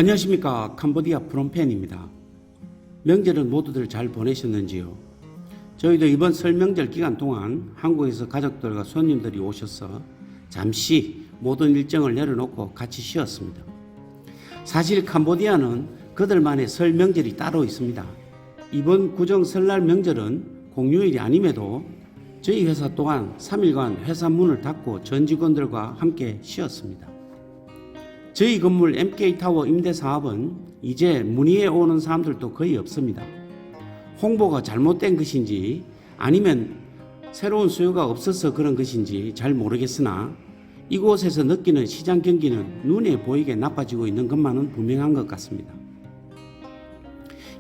안녕하십니까. 캄보디아 프롬펜입니다. 명절은 모두들 잘 보내셨는지요? 저희도 이번 설 명절 기간 동안 한국에서 가족들과 손님들이 오셔서 잠시 모든 일정을 내려놓고 같이 쉬었습니다. 사실 캄보디아는 그들만의 설 명절이 따로 있습니다. 이번 구정 설날 명절은 공휴일이 아님에도 저희 회사 또한 3일간 회사 문을 닫고 전 직원들과 함께 쉬었습니다. 저희 건물 MK타워 임대 사업은 이제 문의해 오는 사람들도 거의 없습니다. 홍보가 잘못된 것인지 아니면 새로운 수요가 없어서 그런 것인지 잘 모르겠으나 이곳에서 느끼는 시장 경기는 눈에 보이게 나빠지고 있는 것만은 분명한 것 같습니다.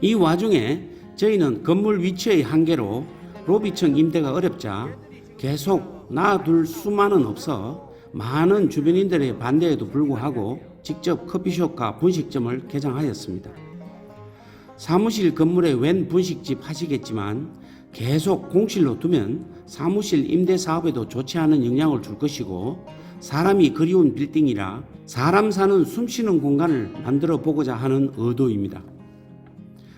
이 와중에 저희는 건물 위치의 한계로 로비층 임대가 어렵자 계속 놔둘 수만은 없어 많은 주변인들의 반대에도 불구하고 직접 커피숍과 분식점을 개장하였습니다. 사무실 건물에 웬 분식집 하시겠지만 계속 공실로 두면 사무실 임대 사업에도 좋지 않은 영향을 줄 것이고 사람이 그리운 빌딩이라 사람 사는 숨쉬는 공간을 만들어 보고자 하는 의도입니다.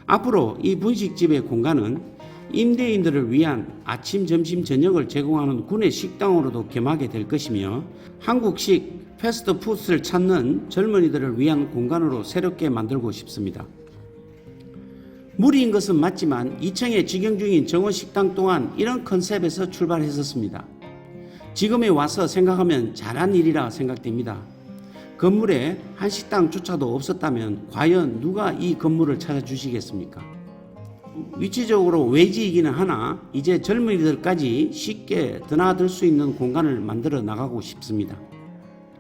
앞으로 이 분식집의 공간은 임대인들을 위한 아침, 점심, 저녁을 제공하는 구내 식당으로도 겸하게 될 것이며 한국식 패스트푸드를 찾는 젊은이들을 위한 공간으로 새롭게 만들고 싶습니다. 무리인 것은 맞지만 2층에 직영 중인 정원식당 또한 이런 컨셉에서 출발했었습니다. 지금에 와서 생각하면 잘한 일이라 생각됩니다. 건물에 한식당조차도 없었다면 과연 누가 이 건물을 찾아주시겠습니까? 위치적으로 외지이기는 하나 이제 젊은이들까지 쉽게 드나들 수 있는 공간을 만들어 나가고 싶습니다.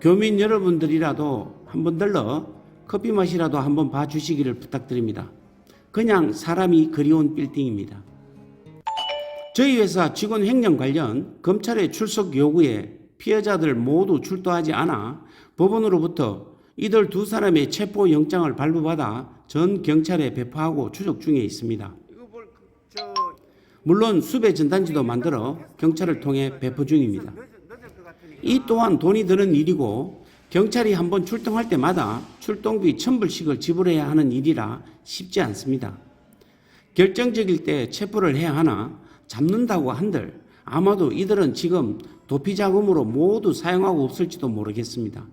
교민 여러분들이라도 한번 들러 커피 맛이라도 한번 봐주시기를 부탁드립니다. 그냥 사람이 그리운 빌딩입니다. 저희 회사 직원 횡령 관련 검찰의 출석 요구에 피해자들 모두 출두하지 않아 법원으로부터 이들 두 사람의 체포영장을 발부받아 전 경찰에 배포하고 추적 중에 있습니다. 물론 수배 전단지도 만들어 경찰을 통해 배포 중입니다. 이 또한 돈이 드는 일이고 경찰이 한번 출동할 때마다 출동비 1,000불씩을 지불해야 하는 일이라 쉽지 않습니다. 결정적일 때 체포를 해야 하나 잡는다고 한들 아마도 이들은 지금 도피자금으로 모두 사용하고 없을지도 모르겠습니다.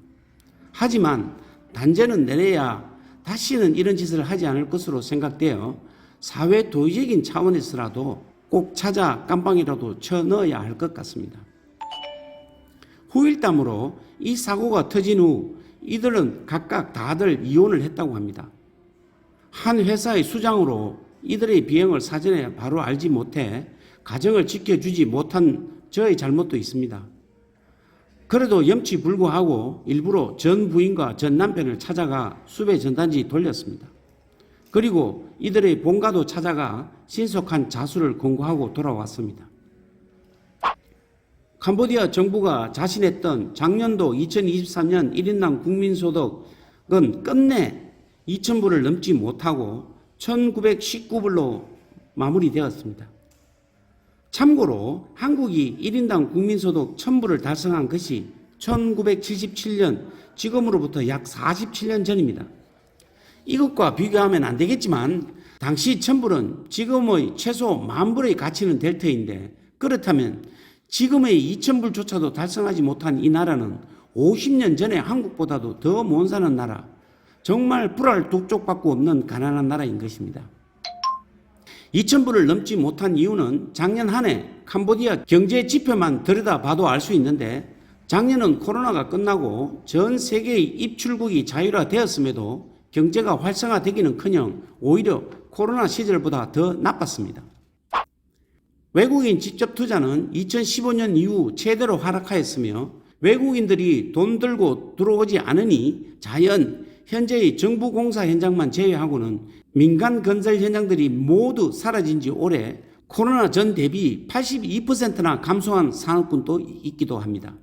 하지만 단죄는 내려야 다시는 이런 짓을 하지 않을 것으로 생각되어 사회 도의적인 차원에서라도 꼭 찾아 깜빵이라도 쳐 넣어야 할 것 같습니다. 후일담으로 이 사고가 터진 후 이들은 각각 다들 이혼을 했다고 합니다. 한 회사의 수장으로 이들의 비행을 사전에 바로 알지 못해 가정을 지켜주지 못한 저의 잘못도 있습니다. 그래도 염치불구하고 일부러 전 부인과 전 남편을 찾아가 수배 전단지 돌렸습니다. 그리고 이들의 본가도 찾아가 신속한 자수를 권고하고 돌아왔습니다. 캄보디아 정부가 자신했던 작년도 2023년 1인당 국민소득은 끝내 2,000불을 넘지 못하고 1,919불로 마무리되었습니다. 참고로 한국이 1인당 국민소득 1,000불을 달성한 것이 1977년 지금으로부터 약 47년 전입니다. 이것과 비교하면 안 되겠지만 당시 1,000불은 지금의 최소 10,000불의 가치는 될 터인데 그렇다면 지금의 2,000불조차도 달성하지 못한 이 나라는 50년 전에 한국보다도 더 못 사는 나라, 정말 불알 독촉밖에 없는 가난한 나라인 것입니다. 2,000불을 넘지 못한 이유는 작년 한 해 캄보디아 경제 지표만 들여다봐도 알 수 있는데 작년은 코로나가 끝나고 전 세계의 입출국이 자율화되었음에도 경제가 활성화되기는커녕 오히려 코로나 시절보다 더 나빴습니다. 외국인 직접 투자는 2015년 이후 최대로 하락하였으며 외국인들이 돈 들고 들어오지 않으니 자연 현재의 정부 공사 현장만 제외하고는 민간 건설 현장들이 모두 사라진 지 오래 코로나 전 대비 82%나 감소한 산업군도 있기도 합니다.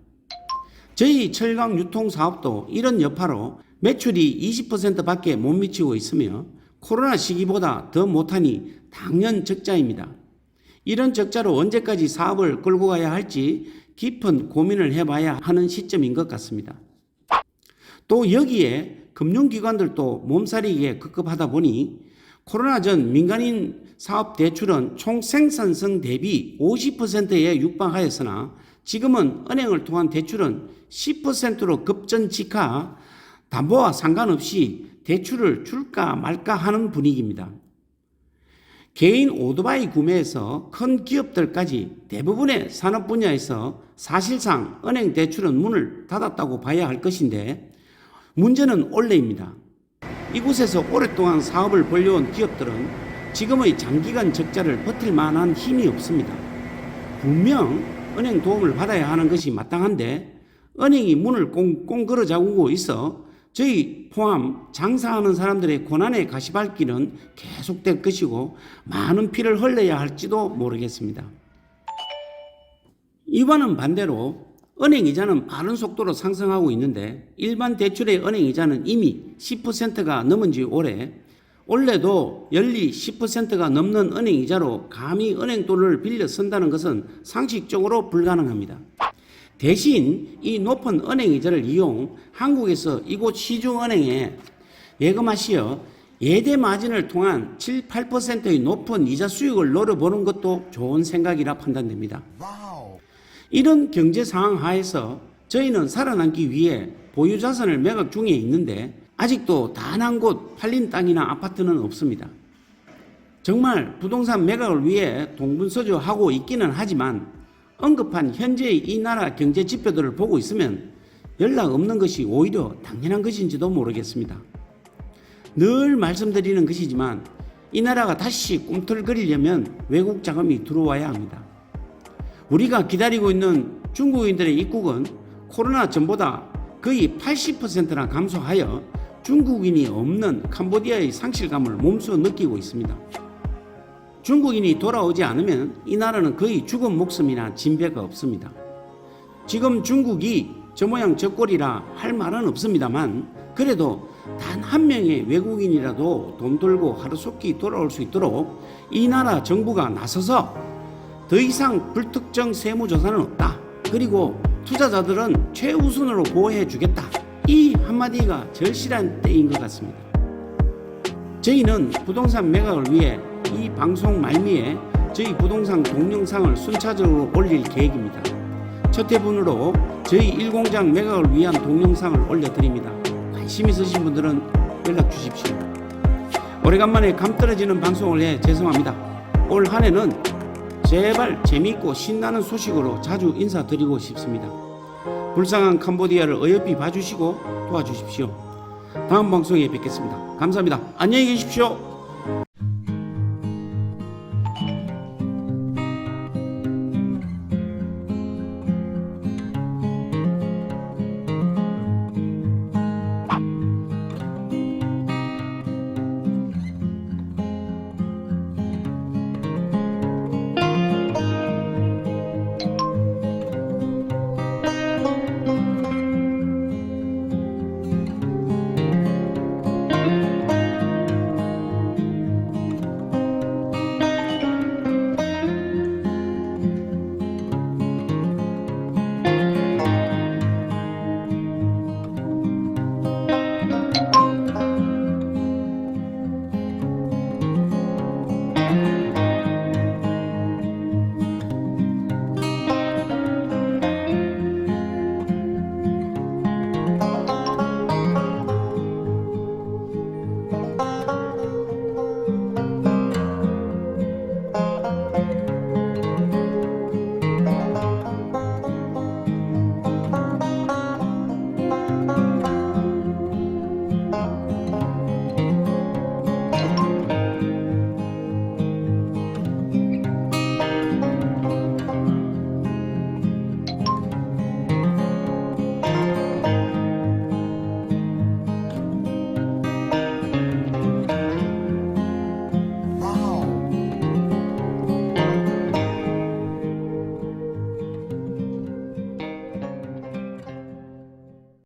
저희 철강 유통 사업도 이런 여파로 매출이 20%밖에 못 미치고 있으며 코로나 시기보다 더 못하니 당연 적자입니다. 이런 적자로 언제까지 사업을 끌고 가야 할지 깊은 고민을 해봐야 하는 시점인 것 같습니다. 또 여기에 금융기관들도 몸살이기에 급급하다 보니 코로나 전 민간인 사업 대출은 총 생산성 대비 50%에 육박하였으나 지금은 은행을 통한 대출은 10%로 급전직하, 담보와 상관없이 대출을 줄까 말까 하는 분위기입니다. 개인 오토바이 구매에서 큰 기업들까지 대부분의 산업 분야에서 사실상 은행 대출은 문을 닫았다고 봐야 할 것인데 문제는 올해입니다. 이곳에서 오랫동안 사업을 벌려온 기업들은 지금의 장기간 적자를 버틸 만한 힘이 없습니다. 분명 은행 도움을 받아야 하는 것이 마땅한데 은행이 문을 꽁꽁 걸어 잠그고 있어 저희 포함 장사하는 사람들의 고난의 가시밭길은 계속될 것이고 많은 피를 흘려야 할지도 모르겠습니다. 이와는 반대로 은행 이자는 빠른 속도로 상승하고 있는데 일반 대출의 은행 이자는 이미 10%가 넘은 지 오래, 올해도 연리 10%가 넘는 은행 이자로 감히 은행 돈을 빌려 쓴다는 것은 상식적으로 불가능합니다. 대신 이 높은 은행 이자를 이용 한국에서 이곳 시중은행에 예금하시어 예대 마진을 통한 7, 8%의 높은 이자 수익을 노려보는 것도 좋은 생각이라 판단됩니다. 이런 경제 상황 하에서 저희는 살아남기 위해 보유 자산을 매각 중에 있는데 아직도 단 한 곳 팔린 땅이나 아파트는 없습니다. 정말 부동산 매각을 위해 동분서주하고 있기는 하지만 언급한 현재의 이 나라 경제 지표들을 보고 있으면 연락 없는 것이 오히려 당연한 것인지도 모르겠습니다. 늘 말씀드리는 것이지만 이 나라가 다시 꿈틀거리려면 외국 자금이 들어와야 합니다. 우리가 기다리고 있는 중국인들의 입국은 코로나 전보다 거의 80%나 감소하여 중국인이 없는 캄보디아의 상실감을 몸소 느끼고 있습니다. 중국인이 돌아오지 않으면 이 나라는 거의 죽은 목숨이나 진배가 없습니다. 지금 중국이 저 모양 저 꼴이라 할 말은 없습니다만 그래도 단 한 명의 외국인이라도 돈 들고 하루속히 돌아올 수 있도록 이 나라 정부가 나서서 더 이상 불특정 세무조사는 없다. 그리고 투자자들은 최우선으로 보호해 주겠다. 이 한마디가 절실한 때인 것 같습니다. 저희는 부동산 매각을 위해 이 방송 말미에 저희 부동산 동영상을 순차적으로 올릴 계획입니다. 첫 회분으로 저희 1공장 매각을 위한 동영상을 올려드립니다. 관심 있으신 분들은 연락 주십시오. 오래간만에 감 떨어지는 방송을 해 죄송합니다. 올 한 해는 제발 재미있고 신나는 소식으로 자주 인사드리고 싶습니다. 불쌍한 캄보디아를 어여삐 봐주시고 도와주십시오. 다음 방송에 뵙겠습니다. 감사합니다. 안녕히 계십시오.